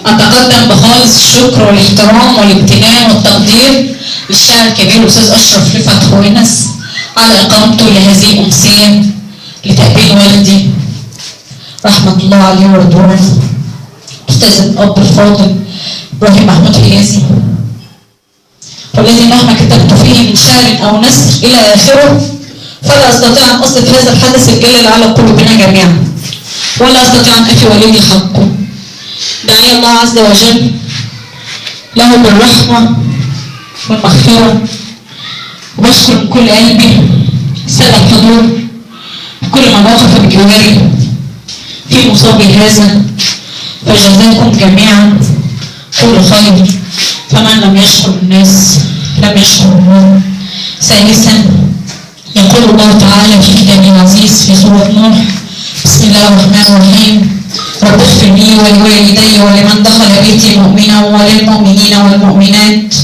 أتقدم بخالص الشكر والاحترام والامتنان والتقدير للشاعر الكبير الأستاذ أشرف رفعت خوينس على إقامته لهذه الأمسية لتأبين والدي رحمة الله عليه ورضوانه أستاذ الأب الفاضل إبراهيم محمود حجازي، والذي مهما كتبت فيه من شعر أو نثر إلى آخره فلا أستطيع أن أصف هذا الحدث الجليل على قلوبنا جميعا، ولا أستطيع أن أفي والدي حقه. دعي الله عز وجل له بالرحمة والمغفرة، وبشكر من كل قلبي السادة الحضور بكل من وقف بجواري في مصابي هذا، فجزاكم جميعا كل خير، فمن لم يشكر الناس لم يشكر الله. ثالثا يقول الله تعالى في كتابه العزيز في سورة نوح: بسم الله الرحمن الرحيم، رب اغفر لي ولوالدي ولمن دخل بيتي مؤمنا وللمؤمنين والمؤمنات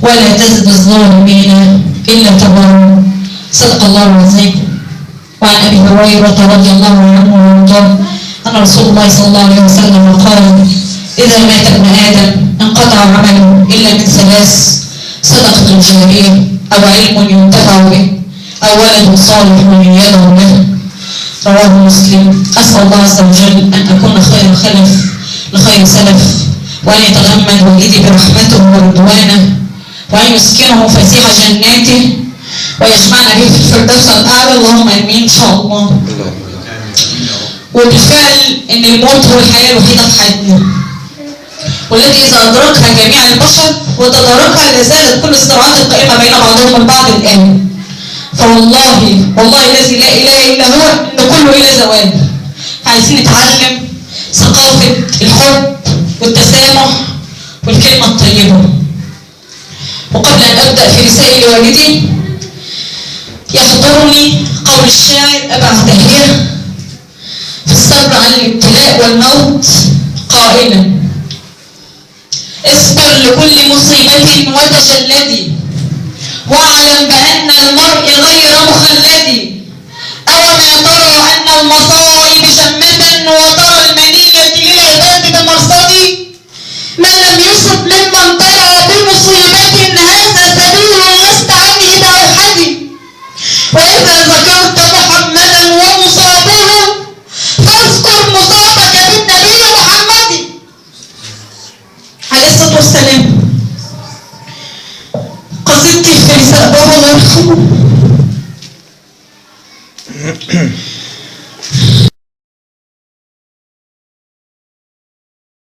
ولا تزد الظالمين إلا تبارا. صدق الله العظيم. وعن أبي هريرة رضي الله عنه وارضاه أن رسول الله صلى الله عليه وسلم قال: إذا مات ابن آدم انقطع عمله إلا من ثلاث: صدقة جارية أو علم ينتفع به أو ولد صالح يدعو له. رواه مسلم. أسأل الله عز وجل أن أكون خير خلف لخير سلف، وأن يتغمد والدي برحمته ورضوانه، وأن يسكنه فسيح جناته، ويجمعنا به في الفردوس الأعلى. اللهم آمين إن شاء الله. وبالفعل إن الموت هو الحياة الوحيدة في حياتنا، والتي إذا أدركها جميع البشر وتداركها لازالت كل الصراعات القائمة بين بعضهم البعض الآن. فوالله الذي لا إله إلا هو إن كله إلى زوال. عايزين نتعلم ثقافة الحب والتسامح والكلمة الطيبة. وقبل أن أبدأ في رسائل والدي يحضرني قول الشاعر أبا عتاهية في الصبر عن الابتلاء والموت قائلا: اصبر لكل مصيبة وتجلدي، واعلم بأن المرء غير مخلد. أوما ترى أن المصائب شمة وترى المنية للعباد بمرصد. ما لم يصب ممن ترى بمصيبة هذا سبيل لست عنه بأحد. وإذا ذكرت محمدا ومصابه فاذكر مصابك بالنبي محمد عليه الصلاة والسلام. قصيدتي في رسالة بابا الله يرحمه.